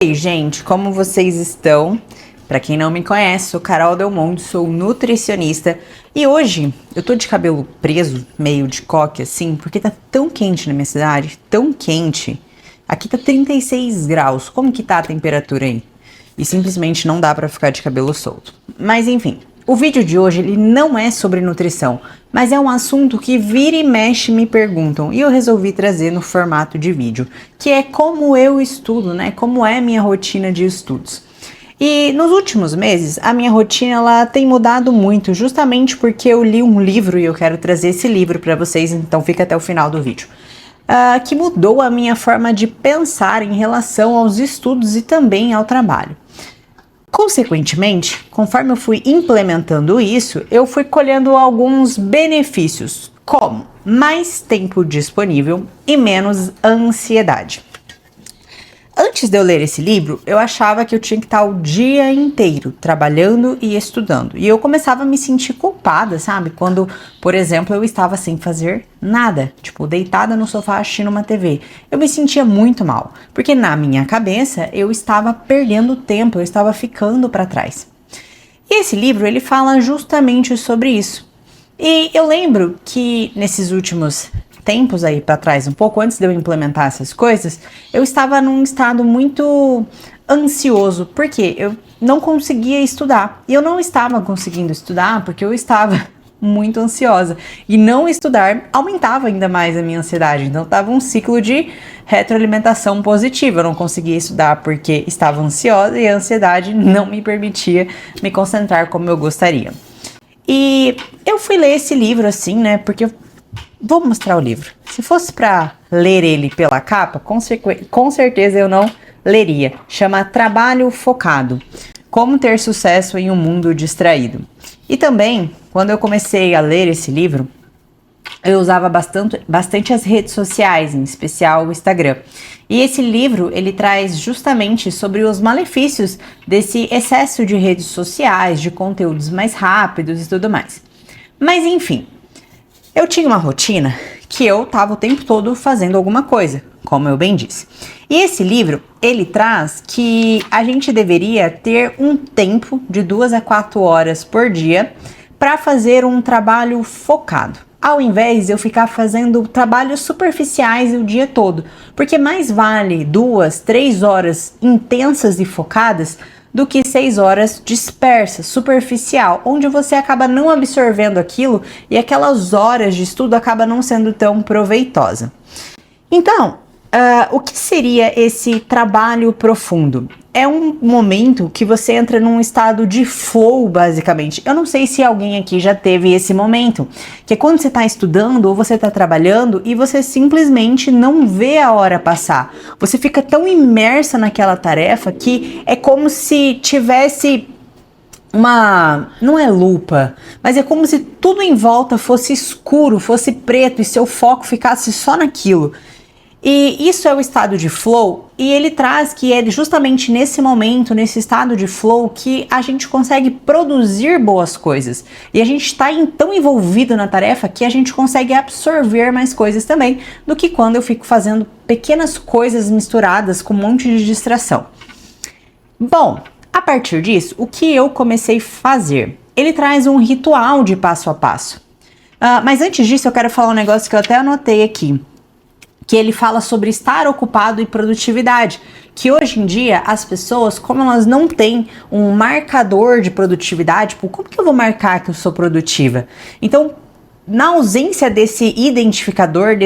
Ei, gente, como vocês estão? Para quem não me conhece, sou Carol Del Monte, sou nutricionista e hoje eu tô de cabelo preso, meio de coque assim, porque tá tão quente na minha cidade, tão quente. Aqui tá 36 graus, como que tá a temperatura aí? E simplesmente não dá para ficar de cabelo solto. Mas enfim, o vídeo de hoje ele não é sobre nutrição, mas é um assunto que vira e mexe me perguntam e eu resolvi trazer no formato de vídeo, que é como eu estudo, né? Como é a minha rotina de estudos. E nos últimos meses, a minha rotina ela tem mudado muito, justamente porque eu li um livro e eu quero trazer esse livro para vocês, então fica até o final do vídeo. Que mudou a minha forma de pensar em relação aos estudos e também ao trabalho. Consequentemente, conforme eu fui implementando isso, eu fui colhendo alguns benefícios, como mais tempo disponível e menos ansiedade. Antes de eu ler esse livro, eu achava que eu tinha que estar o dia inteiro trabalhando e estudando. E eu começava a me sentir culpada, sabe? Quando, por exemplo, eu estava sem fazer nada, tipo, deitada no sofá assistindo uma TV. Eu me sentia muito mal, porque na minha cabeça eu estava perdendo tempo, eu estava ficando para trás. E esse livro, ele fala justamente sobre isso. E eu lembro que nesses últimos tempos aí para trás, um pouco antes de eu implementar essas coisas, eu estava num estado muito ansioso, porque eu não conseguia estudar. E eu não estava conseguindo estudar porque eu estava muito ansiosa. E não estudar aumentava ainda mais a minha ansiedade. Então estava um ciclo de retroalimentação positiva. Eu não conseguia estudar porque estava ansiosa e a ansiedade não me permitia me concentrar como eu gostaria. E eu fui ler esse livro assim, né, porque vou mostrar o livro. Se fosse para ler ele pela capa, com certeza eu não leria. Chama Trabalho Focado. Como ter sucesso em um mundo distraído. E também, quando eu comecei a ler esse livro, eu usava bastante as redes sociais, em especial o Instagram. E esse livro, ele traz justamente sobre os malefícios desse excesso de redes sociais, de conteúdos mais rápidos e tudo mais. Mas enfim, eu tinha uma rotina que eu estava o tempo todo fazendo alguma coisa, como eu bem disse. E esse livro, ele traz que a gente deveria ter um tempo de 2 a 4 horas por dia para fazer um trabalho focado, ao invés de eu ficar fazendo trabalhos superficiais o dia todo. Porque mais vale 2, 3 horas intensas e focadas do que 6 horas dispersas, superficial, onde você acaba não absorvendo aquilo e aquelas horas de estudo acaba não sendo tão proveitosa. Então, o que seria esse trabalho profundo? É um momento que você entra num estado de flow, basicamente. Eu não sei se alguém aqui já teve esse momento, que é quando você está estudando ou você está trabalhando e você simplesmente não vê a hora passar. Você fica tão imersa naquela tarefa que é como se tivesse não é lupa, mas é como se tudo em volta fosse escuro, fosse preto e seu foco ficasse só naquilo. E isso é o estado de flow, e ele traz que é justamente nesse momento, nesse estado de flow, que a gente consegue produzir boas coisas. E a gente está tão envolvido na tarefa que a gente consegue absorver mais coisas também, do que quando eu fico fazendo pequenas coisas misturadas com um monte de distração. Bom, a partir disso, o que eu comecei a fazer? Ele traz um ritual de passo a passo. Mas antes disso, eu quero falar um negócio que eu até anotei aqui, que ele fala sobre estar ocupado e produtividade, que hoje em dia as pessoas, como elas não têm um marcador de produtividade, tipo, como que eu vou marcar que eu sou produtiva? Então, na ausência desse identificador,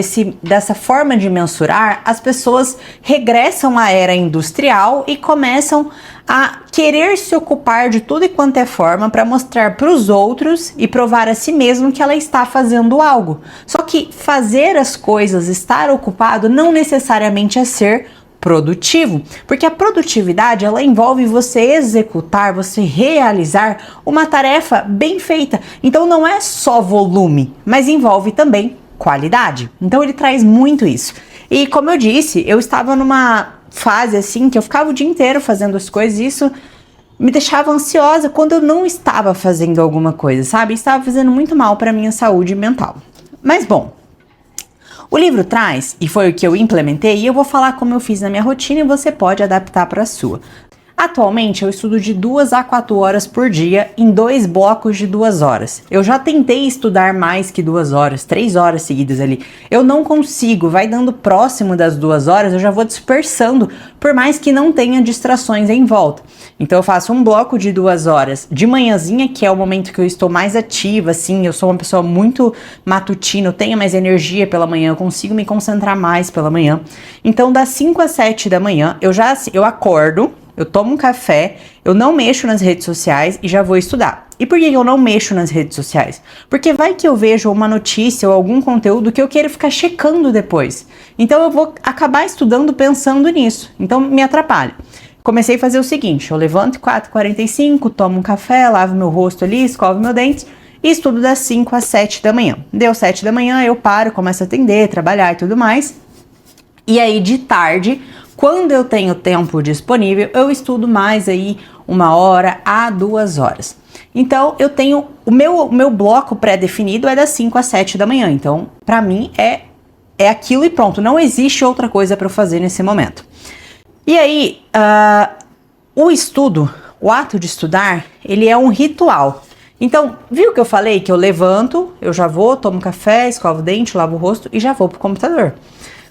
dessa forma de mensurar, as pessoas regressam à era industrial e começam a querer se ocupar de tudo e quanto é forma para mostrar para os outros e provar a si mesmo que ela está fazendo algo. Só que fazer as coisas, estar ocupado, não necessariamente é ser produtivo, porque a produtividade ela envolve você executar, você realizar uma tarefa bem feita. Então não é só volume, mas envolve também qualidade. Então ele traz muito isso. E como eu disse, eu estava numa fase assim que eu ficava o dia inteiro fazendo as coisas e isso me deixava ansiosa quando eu não estava fazendo alguma coisa, sabe? Estava fazendo muito mal para minha saúde mental. Mas bom, O livro traz, e foi o que eu implementei, e eu vou falar como eu fiz na minha rotina e você pode adaptar para a sua. Atualmente eu estudo de 2 a 4 horas por dia em 2 blocos de 2 horas. Eu já tentei estudar mais que 2 horas, 3 horas seguidas ali. Eu não consigo, vai dando próximo das 2 horas, eu já vou dispersando, por mais que não tenha distrações em volta. Então eu faço um bloco de 2 horas de manhãzinha, que é o momento que eu estou mais ativa, assim, eu sou uma pessoa muito matutina, eu tenho mais energia pela manhã, eu consigo me concentrar mais pela manhã. Então das 5 às 7 da manhã, eu acordo, eu tomo um café, eu não mexo nas redes sociais e já vou estudar. E por que eu não mexo nas redes sociais? Porque vai que eu vejo uma notícia ou algum conteúdo que eu quero ficar checando depois. Então eu vou acabar estudando pensando nisso. Então me atrapalha. Comecei a fazer o seguinte, eu levanto 4h45, tomo um café, lavo meu rosto ali, escovo meu dente e estudo das 5 às 7 da manhã. Deu 7 da manhã, eu paro, começo a atender, trabalhar e tudo mais. E aí de tarde, quando eu tenho tempo disponível, eu estudo mais aí 1 hora a 2 horas. Então eu tenho, o meu bloco pré-definido é das 5 às 7 da manhã. Então pra mim é aquilo e pronto, não existe outra coisa para eu fazer nesse momento. E aí, o estudo, o ato de estudar, ele é um ritual. Então, viu que eu falei que eu levanto, eu já vou, tomo café, escovo o dente, lavo o rosto e já vou pro computador.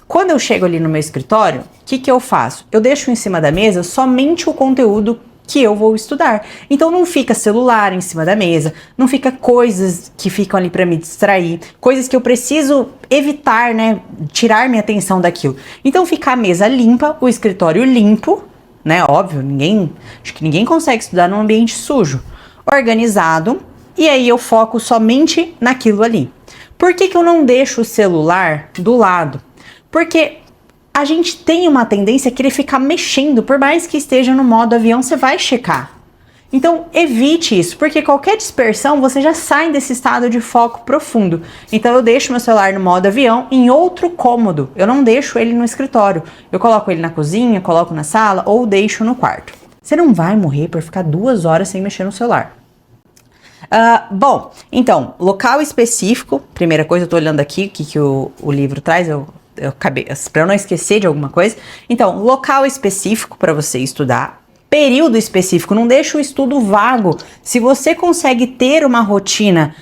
Quando eu chego ali no meu escritório, o que eu faço? Eu deixo em cima da mesa somente o conteúdo que eu vou estudar. Então não fica celular em cima da mesa, não fica coisas que ficam ali para me distrair, coisas que eu preciso evitar, né, tirar minha atenção daquilo. Então fica a mesa limpa, o escritório limpo, né, óbvio, acho que ninguém consegue estudar num ambiente sujo, organizado, e aí eu foco somente naquilo ali. Por que eu não deixo o celular do lado? Porque a gente tem uma tendência a querer ficar mexendo, por mais que esteja no modo avião, você vai checar. Então, evite isso, porque qualquer dispersão, você já sai desse estado de foco profundo. Então, eu deixo meu celular no modo avião em outro cômodo. Eu não deixo ele no escritório. Eu coloco ele na cozinha, coloco na sala ou deixo no quarto. Você não vai morrer por ficar 2 horas sem mexer no celular. Bom, então, local específico. Primeira coisa, eu tô olhando aqui o que o livro traz, eu acabei, para eu não esquecer de alguma coisa. Então, local específico para você estudar, período específico, não deixa o estudo vago. Se você consegue ter uma rotina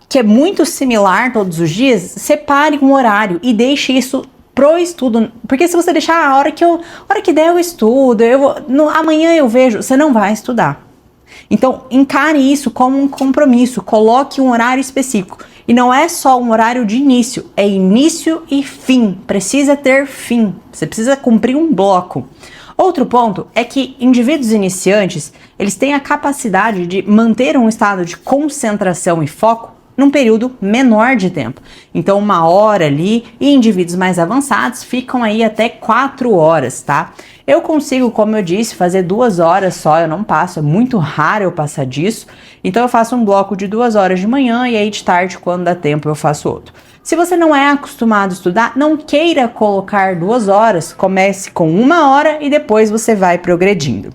que é muito similar todos os dias, separe um horário e deixe isso pro estudo, porque se você deixar a hora que der eu estudo, amanhã eu vejo, você não vai estudar. Então, encare isso como um compromisso, coloque um horário específico. E não é só um horário de início, é início e fim. Precisa ter fim, você precisa cumprir um bloco. Outro ponto é que indivíduos iniciantes, eles têm a capacidade de manter um estado de concentração e foco num período menor de tempo. Então, 1 hora ali, e indivíduos mais avançados ficam aí até 4 horas, tá? Eu consigo, como eu disse, fazer 2 horas só, eu não passo, é muito raro eu passar disso. Então, eu faço um bloco de 2 horas de manhã e aí de tarde, quando dá tempo, eu faço outro. Se você não é acostumado a estudar, não queira colocar 2 horas, comece com 1 hora e depois você vai progredindo.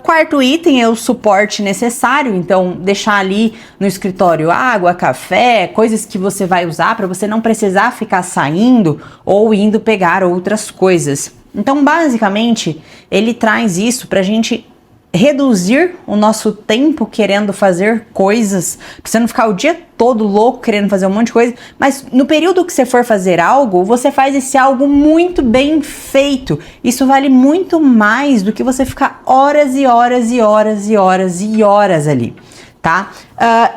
Quarto item é o suporte necessário, então deixar ali no escritório água, café, coisas que você vai usar para você não precisar ficar saindo ou indo pegar outras coisas. Então, basicamente, ele traz isso para a gente reduzir o nosso tempo querendo fazer coisas, pra você não ficar o dia todo louco querendo fazer um monte de coisa, mas no período que você for fazer algo, você faz esse algo muito bem feito. Isso vale muito mais do que você ficar horas e horas e horas e horas e horas ali, tá?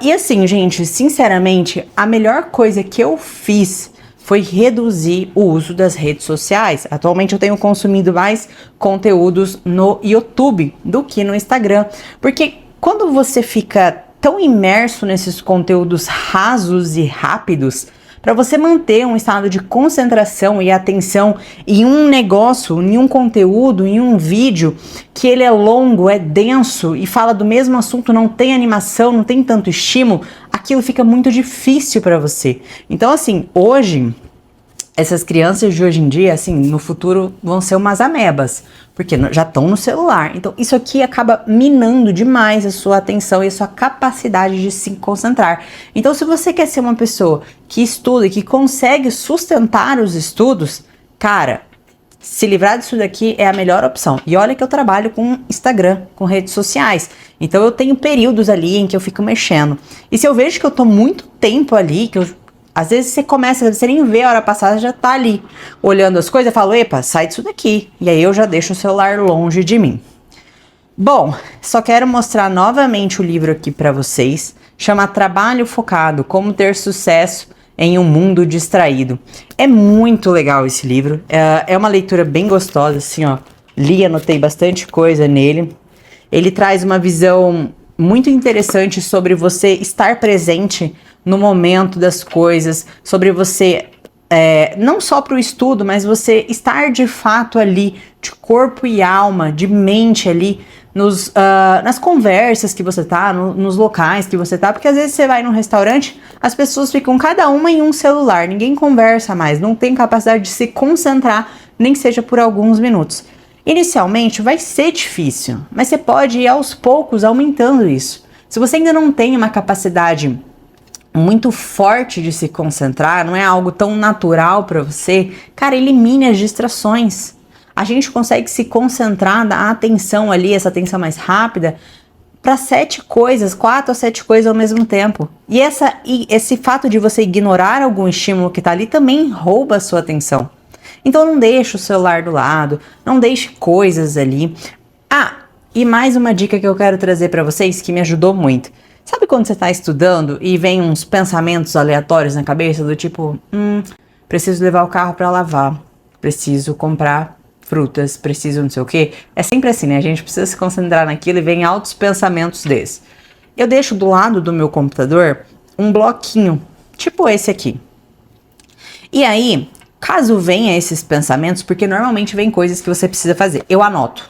E assim, gente, sinceramente, a melhor coisa que eu fiz foi reduzir o uso das redes sociais. Atualmente eu tenho consumido mais conteúdos no YouTube do que no Instagram, porque quando você fica tão imerso nesses conteúdos rasos e rápidos, para você manter um estado de concentração e atenção em um negócio, em um conteúdo, em um vídeo, que ele é longo, é denso e fala do mesmo assunto, não tem animação, não tem tanto estímulo, aquilo fica muito difícil para você. Então, assim, hoje essas crianças de hoje em dia, assim, no futuro vão ser umas amebas, porque já estão no celular. Então, isso aqui acaba minando demais a sua atenção e a sua capacidade de se concentrar. Então, se você quer ser uma pessoa que estuda e que consegue sustentar os estudos, cara, se livrar disso daqui é a melhor opção. E olha que eu trabalho com Instagram, com redes sociais. Então, eu tenho períodos ali em que eu fico mexendo. E se eu vejo que eu tô muito tempo ali, às vezes você nem vê a hora passada, já tá ali olhando as coisas, eu falo, epa, sai disso daqui. E aí eu já deixo o celular longe de mim. Bom, só quero mostrar novamente o livro aqui para vocês. Chama Trabalho Focado, Como Ter Sucesso em um Mundo Distraído. É muito legal esse livro, é uma leitura bem gostosa, assim, ó. Li, anotei bastante coisa nele. Ele traz uma visão muito interessante sobre você estar presente no momento das coisas, sobre você, não só para o estudo, mas você estar de fato ali, de corpo e alma, de mente ali, nas conversas que você tá, nos locais que você tá, porque às vezes você vai num restaurante, as pessoas ficam cada uma em um celular, ninguém conversa mais, não tem capacidade de se concentrar, nem que seja por alguns minutos. Inicialmente vai ser difícil, mas você pode ir aos poucos aumentando isso. Se você ainda não tem uma capacidade muito forte de se concentrar, não é algo tão natural para você, cara, elimine as distrações. A gente consegue se concentrar, dar atenção ali, essa atenção mais rápida, para 4 a 7 coisas ao mesmo tempo. E esse fato de você ignorar algum estímulo que está ali também rouba a sua atenção. Então não deixe o celular do lado, não deixe coisas ali. E mais uma dica que eu quero trazer para vocês que me ajudou muito. Sabe quando você está estudando e vem uns pensamentos aleatórios na cabeça do tipo, preciso levar o carro para lavar, preciso comprar frutas, preciso não sei o quê? É sempre assim, né? A gente precisa se concentrar naquilo e vem altos pensamentos desses. Eu deixo do lado do meu computador um bloquinho, tipo esse aqui. E aí, caso venha esses pensamentos, porque normalmente vem coisas que você precisa fazer, eu anoto.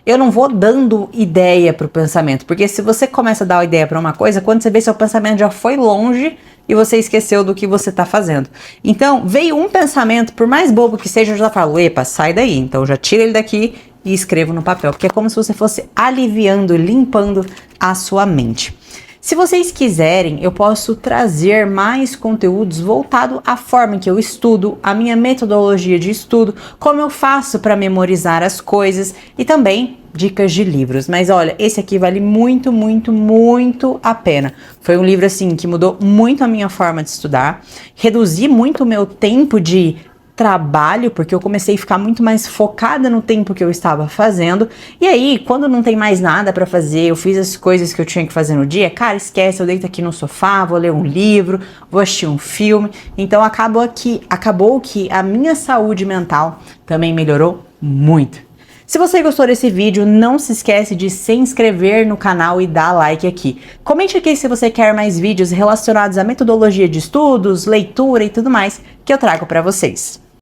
Eu não vou dando ideia pro pensamento, porque se você começa a dar ideia para uma coisa, quando você vê, seu pensamento já foi longe e você esqueceu do que você tá fazendo. Então, veio um pensamento, por mais bobo que seja, eu já falo, epa, sai daí. Então, já tira ele daqui e escrevo no papel, porque é como se você fosse aliviando, limpando a sua mente. Se vocês quiserem, eu posso trazer mais conteúdos voltado à forma em que eu estudo, a minha metodologia de estudo, como eu faço para memorizar as coisas e também dicas de livros. Mas olha, esse aqui vale muito, muito, muito a pena. Foi um livro assim que mudou muito a minha forma de estudar, reduzi muito o meu tempo de trabalho, porque eu comecei a ficar muito mais focada no tempo que eu estava fazendo. E aí, quando não tem mais nada para fazer, eu fiz as coisas que eu tinha que fazer no dia, cara, esquece, eu deito aqui no sofá, vou ler um livro, vou assistir um filme. Então acabou que a minha saúde mental também melhorou muito. Se você gostou desse vídeo, não se esquece de se inscrever no canal e dar like aqui. Comente aqui se você quer mais vídeos relacionados à metodologia de estudos, leitura e tudo mais que eu trago para vocês.